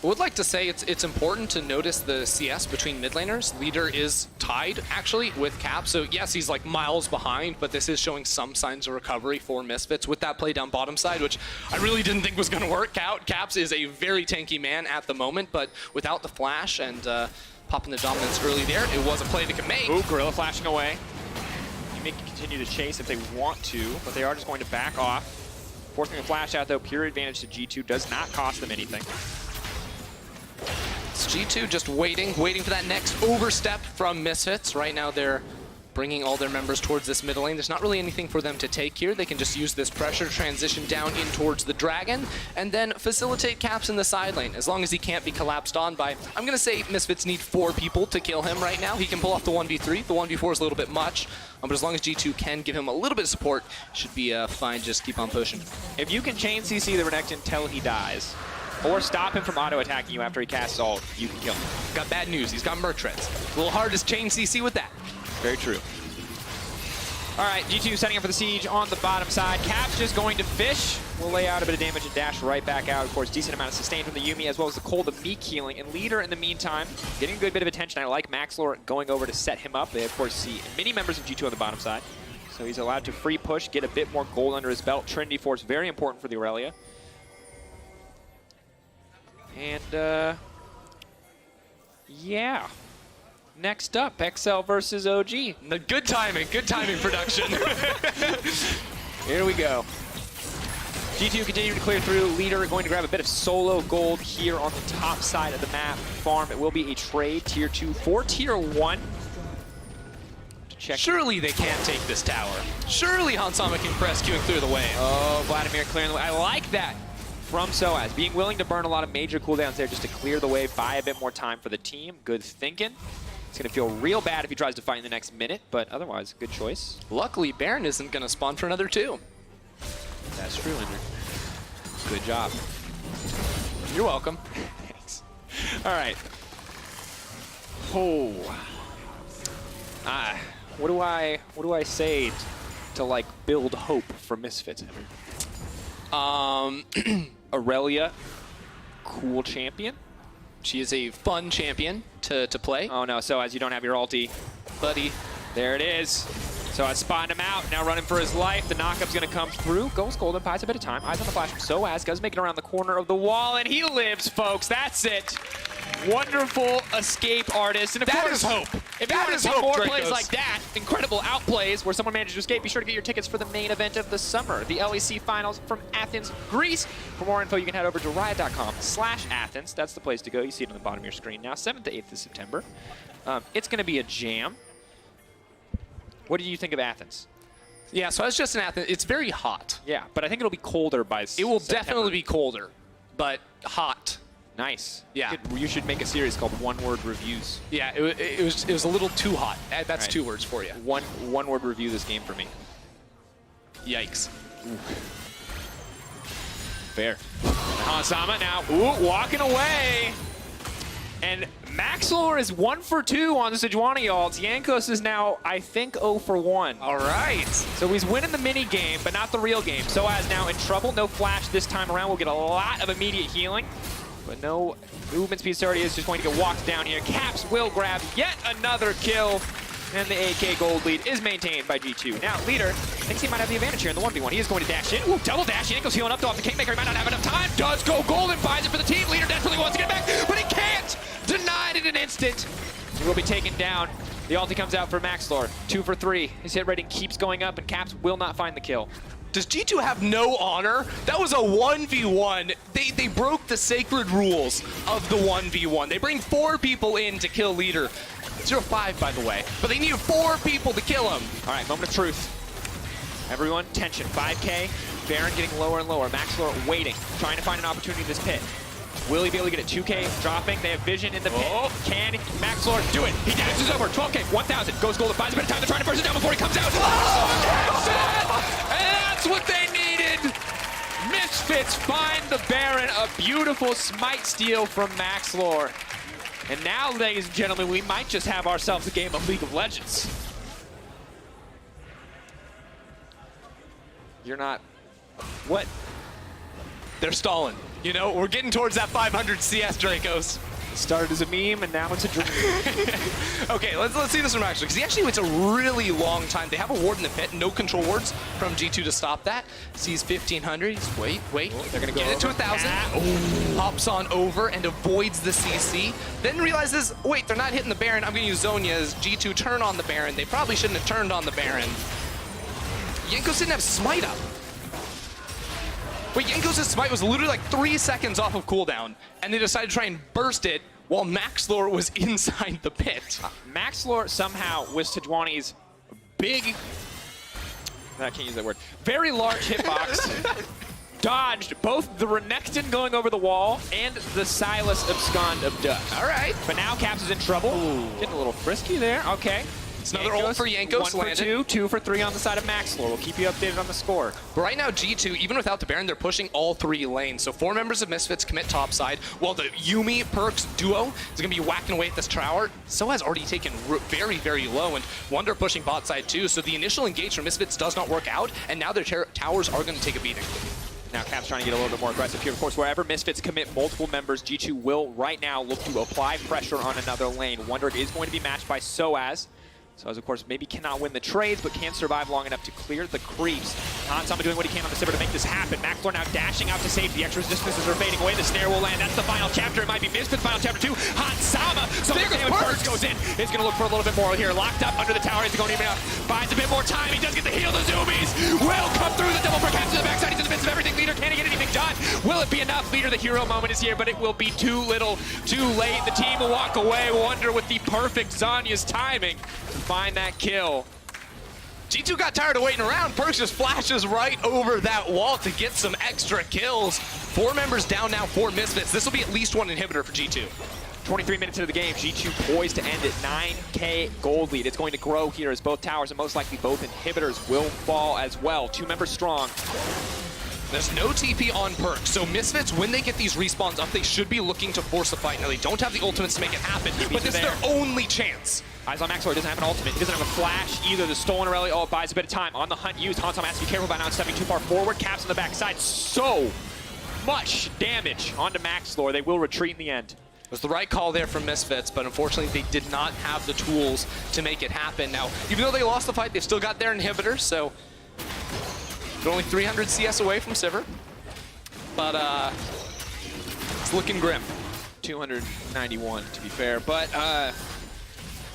I would like to say it's important to notice the CS between mid laners. Leader is tied, actually, with Cap. So, yes, he's like miles behind, but this is showing some signs of recovery for Misfits with that play down bottom side, which I really didn't think was going to work out. Caps is a very tanky man at the moment, but without the flash and popping the dominance early there, it was a play they could make. Ooh, Gorilla flashing away. You may continue to chase if they want to, but they are just going to back off. Forcing a flash out, though, pure advantage to G2 does not cost them anything. It's G2 just waiting for that next overstep from Misfits. Right now they're bringing all their members towards this mid lane. There's not really anything for them to take here. They can just use this pressure to transition down in towards the Dragon and then facilitate Caps in the side lane. As long as he can't be collapsed on by, I'm going to say Misfits need 4 people to kill him right now. He can pull off the 1v3. The 1v4 is a little bit much, but as long as G2 can give him a little bit of support, should be fine. Just keep on pushing. If you can chain CC the Renekton until he dies, or stop him from auto-attacking you after he casts ult, you can kill him. Got bad news. He's got Merc Treads. A little hard to chain CC with that. Very true. All right, G2 setting up for the siege on the bottom side. Cap's just going to fish. We'll lay out a bit of damage and dash right back out. Of course, decent amount of sustain from the Yuumi, as well as the Cold of Meek healing. And Leader, in the meantime, getting a good bit of attention. I like Maxlor going over to set him up. They, of course, see many members of G2 on the bottom side. So he's allowed to free push, get a bit more gold under his belt. Trinity Force, very important for the Aurelia. And, yeah. Next up, XL versus OG. Good timing production. Here we go. G2 continuing to clear through. Leader going to grab a bit of solo gold here on the top side of the map. Farm, it will be a trade, tier 2 for tier 1. To check. Surely they can't take this tower. Surely Hansama can press Q and clear the way. Oh, Vladimir clearing the way. I like that from Soaz. Being willing to burn a lot of major cooldowns there just to clear the way, buy a bit more time for the team. Good thinking. It's going to feel real bad if he tries to fight in the next minute, but otherwise, good choice. Luckily, Baron isn't going to spawn for another 2. That's true, Ender. Good job. You're welcome. Thanks. All right. Oh. What do I say to like build hope for Misfits, Ender? Aurelia, cool champion. She is a fun champion to play. Oh no, Soaz, you don't have your ulti. Buddy. There it is. Soaz spotting him out, now running for his life. The knockup's gonna come through. Goes golden, buys a bit of time. Eyes on the flash from Soaz. Does make it around the corner of the wall, and he lives, folks. That's it. Wonderful escape artist. And of That course, is hope. If you That want to is see hope, more Dracos. plays like that, incredible outplays where someone manages to escape, be sure to get your tickets for the main event of the summer, the LEC Finals from Athens, Greece. For more info, you can head over to riot.com/Athens. That's the place to go. You see it on the bottom of your screen now, 7th to 8th of September. It's going to be a jam. What did you think of Athens? Yeah, so I was just in Athens. It's very hot. Yeah, but I think it'll be colder by It will September. definitely be colder, but hot. Nice. Yeah. You should make a series called One-Word Reviews. Yeah, it was a little too hot. That's Right. 2 words for you. One-word review this game for me. Yikes. Fair. Hansama now, walking away. And Maxlor is 1 for 2 on the Sejuani ults. Jankos is now, I think, 0 for 1. All right. So he's winning the mini game, but not the real game. Soaz now in trouble. No flash this time around. We'll get a lot of immediate healing, but no movement speed. So he is just going to get walked down here. Caps will grab yet another kill, and the AK gold lead is maintained by G2. Now, Leader thinks he might have the advantage here in the 1v1. He is going to dash in. Ooh, double dash. Jankos healing up though off the Kingmaker. He might not have enough time. Does go gold and finds it for the team. Leader desperately wants to get back, but he can't. Denied in an instant. He will be taken down. The ulti comes out for Maxlor. 2 for 3. His hit rating keeps going up, and Caps will not find the kill. Does G2 have no honor? That was a 1v1. They broke the sacred rules of the 1v1. They bring 4 people in to kill Leader. 0-5, by the way. But they need 4 people to kill him. All right, moment of truth. Everyone, tension. 5K. Baron getting lower and lower. Maxlor waiting, trying to find an opportunity in this pit. Will he be able to get it? 2K dropping. They have vision in the pit. Can Maxlor do it? He dashes over. 12K, 1,000. Goes gold. Buys a bit of time. They're trying to burst it down before he comes out. And that's what they needed. Misfits find the Baron. A beautiful smite steal from Maxlor. And now, ladies and gentlemen, we might just have ourselves a game of League of Legends. You're not... What? They're stalling. You know, we're getting towards that 500 CS, Dracos. It started as a meme, and now it's a dream. Okay, let's see this from actually, because he actually waits a really long time. They have a ward in the pit, no control wards from G2 to stop that. Sees 1,500, he's wait. They're gonna go get it to 1,000. Hops on over and avoids the CC. Then realizes, wait, they're not hitting the Baron. I'm gonna use Zhonya's G2 turn on the Baron. They probably shouldn't have turned on the Baron. Jankos didn't have smite up. But Jankos' smite was literally like 3 seconds off of cooldown, and they decided to try and burst it while Maxlor was inside the pit. Maxlor somehow with Sejuani's big, I can't use that word, very large hitbox, dodged both the Renekton going over the wall and the Silas abscond of dust. All right. But now Caps is in trouble. Getting a little frisky there. Okay. It's another ult for Jankos. 1 for 2, 2 for 3 on the side of Maxlor. We'll keep you updated on the score. But right now, G2, even without the Baron, they're pushing all 3 lanes. So 4 members of Misfits commit topside, while the Yuumi Perks duo is going to be whacking away at this tower. So has already taken very, very low, and Wonder pushing bot side too. So the initial engage from Misfits does not work out, and now their towers are going to take a beating. Now Cap's trying to get a little bit more aggressive here. Of course, wherever Misfits commit multiple members, G2 will right now look to apply pressure on another lane. Wonder is going to be matched by Soaz. Soaz, of course, maybe cannot win the trades, but can survive long enough to clear the creeps. Hansama doing what he can on the Sivir to make this happen. Maxlor now dashing out to safety. Extra resistances are fading away. The snare will land. That's the final chapter. It might be Misfits' final chapter 2. Hansama, so there goes goes in. He's going to look for a little bit more here. Locked up under the tower. He's going even out. Finds a bit more time. He does get the heal. The zoomies will come through. The double perhaps to the backside. He's in the midst of everything. Leader can't get anything done. Will it be enough? Leader, the hero moment is here, but it will be too little, too late. The team will walk away. Wonder with the perfect Zhonya's timing to find that kill. G2 got tired of waiting around. Perks just flashes right over that wall to get some extra kills. 4 members down now for Misfits. This will be at least 1 inhibitor for G2. 23 minutes into the game, G2 poised to end it. 9K gold lead. It's going to grow here as both towers and most likely both inhibitors will fall as well. 2 members strong. There's no TP on Perks, so Misfits, when they get these respawns up, they should be looking to force a fight. Now, they don't have the ultimates to make it happen, but this is their only chance. Eyes on Maxlor, doesn't have an ultimate. He doesn't have a flash either. The stolen Aurelia, it buys a bit of time. On the hunt used, Hansama has to be careful about not stepping too far forward. Caps on the backside. So much damage onto Maxlor. They will retreat in the end. It was the right call there from Misfits, but unfortunately they did not have the tools to make it happen. Now, even though they lost the fight, they've still got their inhibitors, so they're only 300 CS away from Sivir, but it's looking grim. 291 to be fair, but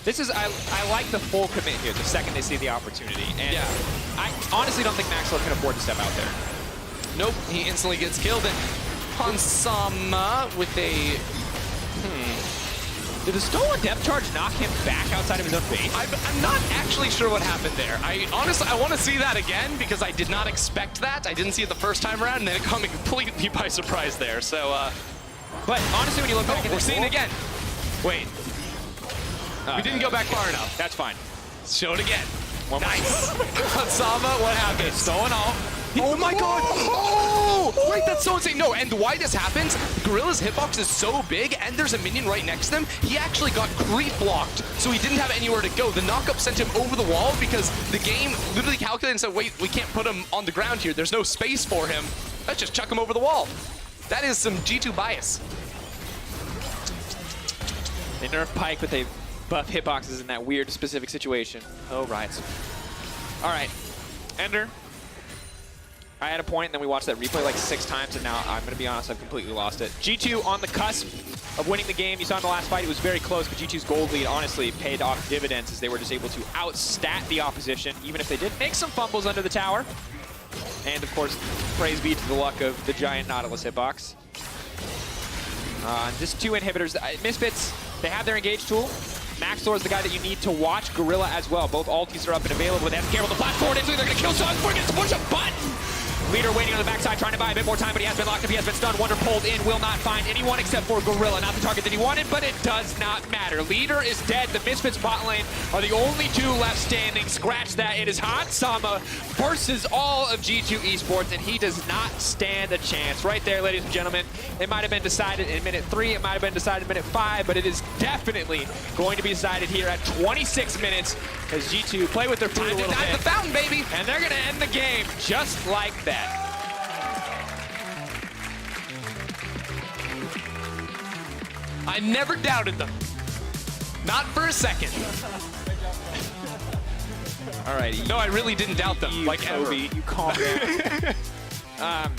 this is, I like the full commit here the second they see the opportunity. And yeah. I honestly don't think Maxlor can afford to step out there. Nope, he instantly gets killed, and Hansama with a... Did the stolen depth charge knock him back outside of his own base? I'm not actually sure what happened there. I honestly, I want to see that again because I did not expect that. I didn't see it the first time around, and then it caught me completely by surprise there. So, but honestly, when you look back at we're seeing it again. Wait. We didn't go back far enough. That's fine. Show it again. Nice. Hansama, what happened? Stolen all. Oh my god! Oh! Wait, That's so insane. No, and why this happens, Gorilla's hitbox is so big, and there's a minion right next to him. He actually got creep blocked, so he didn't have anywhere to go. The knockup sent him over the wall because the game literally calculated and said, wait, we can't put him on the ground here. There's no space for him. Let's just chuck him over the wall. That is some G2 bias. They nerf Pike, but they buff hitboxes in that weird specific situation. Oh, right. All right, Ender. I had a point, and then we watched that replay like 6 times, and now I'm going to be honest, I've completely lost it. G2 on the cusp of winning the game. You saw in the last fight, it was very close, but G2's gold lead honestly paid off dividends as they were just able to outstat the opposition, even if they did make some fumbles under the tower. And of course, praise be to the luck of the giant Nautilus hitbox. Just 2 inhibitors. Misfits, they have their engage tool. Maxor is the guy that you need to watch. Gorilla as well. Both ultis are up and available, but they have to be careful. The flash forward instantly. They're going to kill Song before he gets to push a button. Leader waiting on the backside, trying to buy a bit more time, but he has been locked up. He has been stunned. Wonder pulled in. Will not find anyone except for Gorilla. Not the target that he wanted, but it does not matter. Leader is dead. The Misfits bot lane are the only 2 left standing. Scratch that. It is Hansama versus all of G2 Esports, and he does not stand a chance. Right there, ladies and gentlemen. It might have been decided in minute 3. It might have been decided in minute 5, but it is definitely going to be decided here at 26 minutes as G2 play with their food a little bit. The fountain, baby. And they're going to end the game just like that. I never doubted them. Not for a second. All right. No, I really didn't doubt them. Like Kobe, you calm down.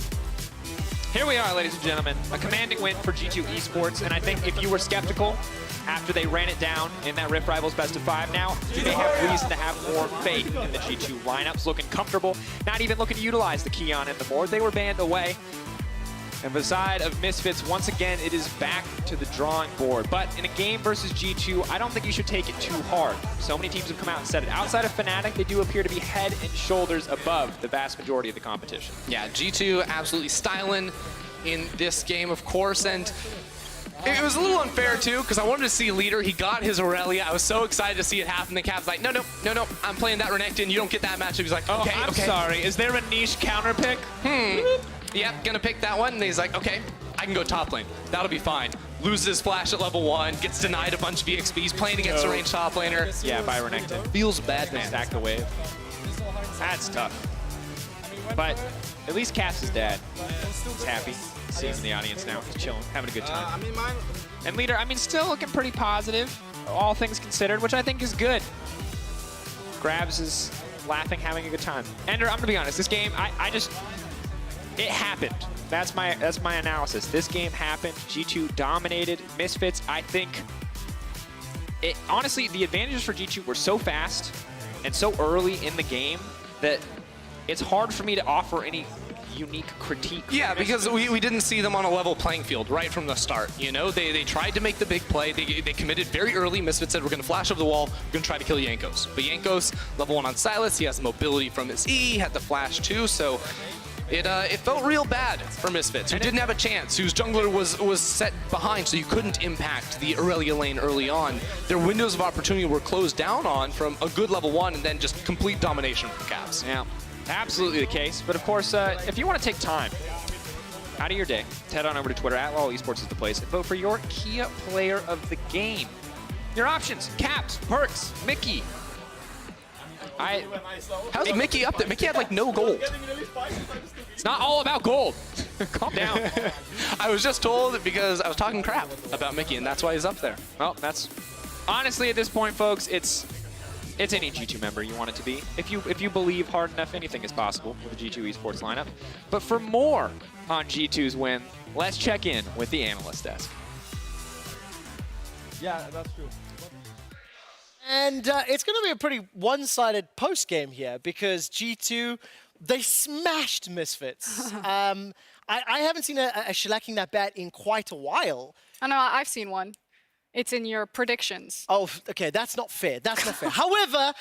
Here we are, ladies and gentlemen. A commanding win for G2 Esports, and I think if you were skeptical after they ran it down in that Rift Rivals Best of 5 now, do they have reason to have more faith in the G2 lineups? Looking comfortable, not even looking to utilize the Keon in the board. They were banned away. And beside of Misfits, once again, it is back to the drawing board. But in a game versus G2, I don't think you should take it too hard. So many teams have come out and said it. Outside of Fnatic, they do appear to be head and shoulders above the vast majority of the competition. Yeah, G2 absolutely styling in this game, of course. And it was a little unfair, too, because I wanted to see Leader. He got his Aurelia. I was so excited to see it happen. The Cap's like, no, I'm playing that Renekton. You don't get that matchup. He's like, okay, I'm sorry. Is there a niche counter pick? Yep, gonna pick that one. And he's like, okay, I can go top lane. That'll be fine. Loses his flash at level 1, gets denied a bunch of EXP. He's playing against a ranged top laner. Yeah, by Renekton. Feels bad, man. Stack the wave. That's tough. But at least Cass is dead. He's happy. See him in the audience now. He's chilling, having a good time. And Leader, I mean, still looking pretty positive, all things considered, which I think is good. Grabs is laughing, having a good time. Ender, I'm gonna be honest. This game, it happened. That's my analysis. This game happened. G2 dominated. Misfits, I think, honestly, the advantages for G2 were so fast and so early in the game that it's hard for me to offer any unique critique. Yeah, because we didn't see them on a level playing field right from the start. You know, they tried to make the big play. They committed very early. Misfits said, we're going to flash over the wall. We're going to try to kill Jankos. But Jankos, level 1 on Silas. He has the mobility from his E. Had the flash too. So it felt real bad for Misfits, who didn't have a chance, whose jungler was set behind, so you couldn't impact the Aurelia lane early on. Their windows of opportunity were closed down on from a good level 1 and then just complete domination from Caps. Yeah, absolutely the case. But of course, if you want to take time out of your day, head on over to Twitter, @LOL_Esports is the place, and vote for your Kia player of the game. Your options: Caps, Perks, Mickey. How's Mickey up there? Mickey had like no gold. It's not all about gold. Calm down. I was just told because I was talking crap about Mickey, and that's why he's up there. Well, that's honestly at this point, folks, it's any G2 member you want it to be. If you believe hard enough, anything is possible with the G2 Esports lineup. But for more on G2's win, let's check in with the analyst desk. Yeah, that's true. And it's going to be a pretty one-sided post-game here because G2, they smashed Misfits. I haven't seen a shellacking that bad in quite a while. I know, I've seen one It's in your predictions. Oh, okay, that's not fair. That's not fair. However,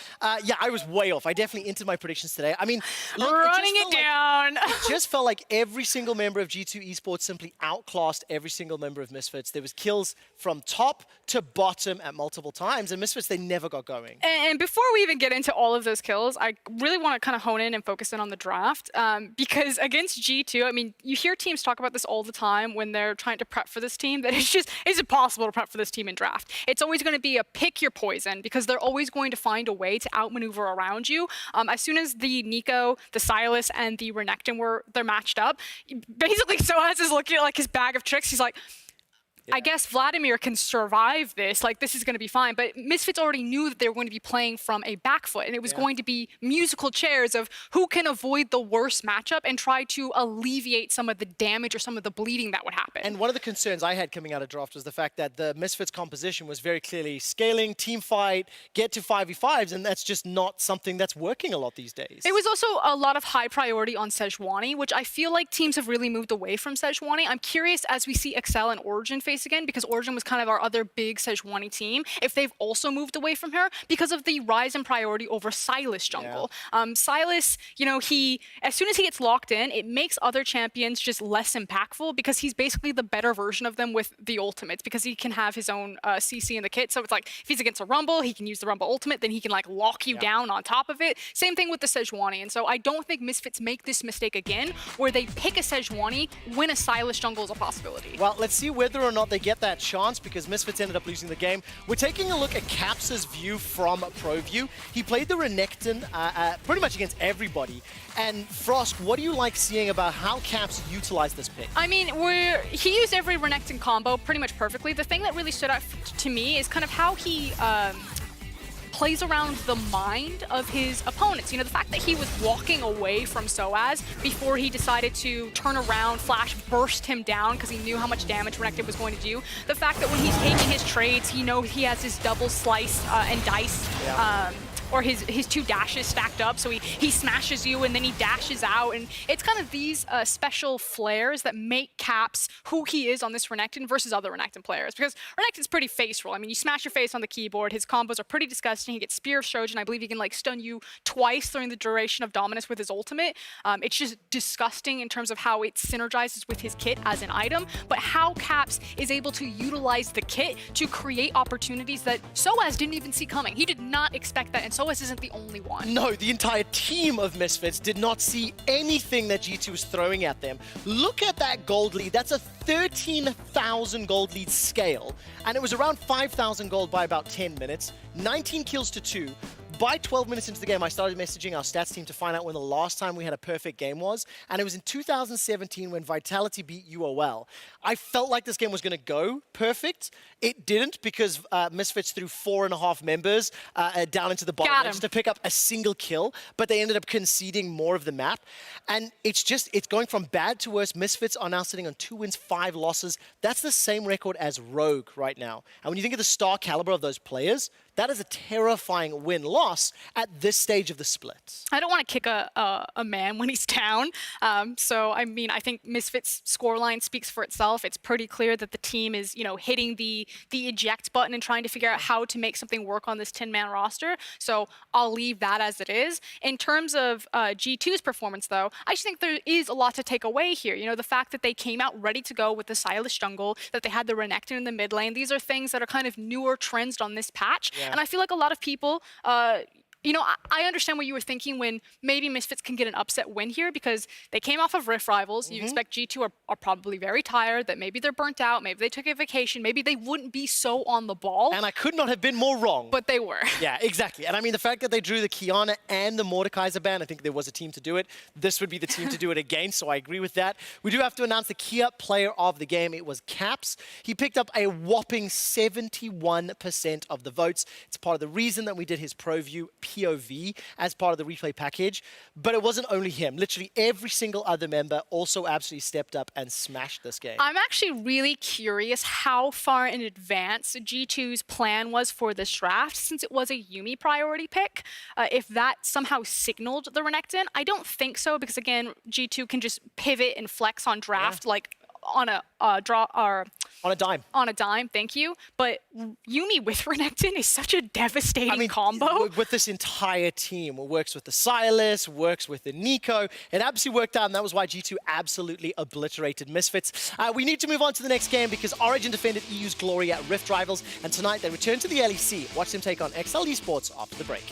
yeah, I was way off. I definitely entered my predictions today. I mean, look, Running it down. It just felt like every single member of G2 Esports simply outclassed every single member of Misfits. There was kills from top to bottom at multiple times, and Misfits, they never got going. And before we even get into all of those kills, I really want to kind of hone in and focus in on the draft, because against G2, I mean, you hear teams talk about this all the time when they're trying to prep for this team, that it's impossible to prep for this team in draft. It's always going to be a pick your poison, because they're always going to find a way to outmaneuver around you. As soon as the Nico, the Silas, and the Renekton they're matched up, basically Soaz is looking at like his bag of tricks. He's like, I guess Vladimir can survive this. Like, this is going to be fine. But Misfits already knew that they were going to be playing from a back foot, and it was going to be musical chairs of who can avoid the worst matchup and try to alleviate some of the damage or some of the bleeding that would happen. And one of the concerns I had coming out of draft was the fact that the Misfits composition was very clearly scaling, team fight, get to 5v5s, and that's just not something that's working a lot these days. It was also a lot of high priority on Sejuani, which I feel like teams have really moved away from Sejuani. I'm curious as we see Excel and Origin face again, because Origin was kind of our other big Sejuani team, if they've also moved away from her because of the rise in priority over Silas jungle. Silas, you know, as soon as he gets locked in, it makes other champions just less impactful, because he's basically the better version of them with the ultimates, because he can have his own CC in the kit. So it's like, if he's against a Rumble, he can use the Rumble ultimate, then he can like lock you down on top of it. Same thing with the Sejuani. And so I don't think Misfits make this mistake again, where they pick a Sejuani when a Silas jungle is a possibility. Well, let's see whether or not they get that chance, because Misfits ended up losing the game. We're taking a look at Caps' view from Pro View. He played the Renekton pretty much against everybody. And Frost, what do you like seeing about how Caps utilized this pick? I mean, he used every Renekton combo pretty much perfectly. The thing that really stood out to me is kind of how he plays around the mind of his opponents. You know, the fact that he was walking away from Soaz before he decided to turn around, flash, burst him down because he knew how much damage Renekton was going to do. The fact that when he's taking his trades, he knows he has his double slice and dice. Or his two dashes stacked up, so he smashes you and then he dashes out, and it's kind of these special flares that make Caps who he is on this Renekton versus other Renekton players, because Renekton's pretty face roll. I mean, you smash your face on the keyboard, his combos are pretty disgusting. He gets Spear of Trojan. I believe he can like stun you twice during the duration of Dominus with his ultimate. It's just disgusting in terms of how it synergizes with his kit as an item, but how Caps is able to utilize the kit to create opportunities that Soaz didn't even see coming. He did not expect that, and Soaz isn't the only one. No, the entire team of Misfits did not see anything that G2 was throwing at them. Look at that gold lead. That's a 13,000 gold lead scale, and it was around 5,000 gold by about 10 minutes, 19 kills to 2. By 12 minutes into the game, I started messaging our stats team to find out when the last time we had a perfect game was, and it was in 2017 when Vitality beat UOL. I felt like this game was going to go perfect. It didn't, because Misfits threw 4.5 members down into the bottom edge to pick up a single kill, but they ended up conceding more of the map. And it's going from bad to worse. Misfits are now sitting on 2 wins, 5 losses. That's the same record as Rogue right now. And when you think of the star caliber of those players, that is a terrifying win-loss at this stage of the split. I don't want to kick a man when he's down. So, I mean, I think Misfits' scoreline speaks for itself. It's pretty clear that the team is, you know, hitting the eject button and trying to figure out how to make something work on this 10-man roster. So I'll leave that as it is. In terms of G2's performance, though, I just think there is a lot to take away here. You know, the fact that they came out ready to go with the Silas jungle, that they had the Renekton in the mid lane. These are things that are kind of newer trends on this patch. And I feel like a lot of people, you know, I understand what you were thinking when maybe Misfits can get an upset win here, because they came off of Rift Rivals. You expect G2 are probably very tired, that maybe they're burnt out, maybe they took a vacation, maybe they wouldn't be so on the ball. And I could not have been more wrong. But they were. Yeah, exactly. And I mean, the fact that they drew the Kiana and the Mordekaiser ban, I think there was a team to do it. This would be the team to do it again, so I agree with that. We do have to announce the Kia player of the game. It was Caps. He picked up a whopping 71% of the votes. It's part of the reason that we did his Pro View POV as part of the replay package. But it wasn't only him. Literally every single other member also absolutely stepped up and smashed this game. I'm actually really curious how far in advance G2's plan was for this draft, since it was a Yuumi priority pick. If that somehow signaled the Renekton, I don't think so, because again, G2 can just pivot and flex on draft like on a draw or On a dime. on a dime. Thank you. But Yuumi with Renekton is such a devastating combo. With this entire team, it works with the Sylas, works with the Nico. It absolutely worked out, and that was why G2 absolutely obliterated Misfits. We need to move on to the next game because Origin defended EU's glory at Rift Rivals, and tonight they return to the LEC. Watch them take on XL Esports after the break.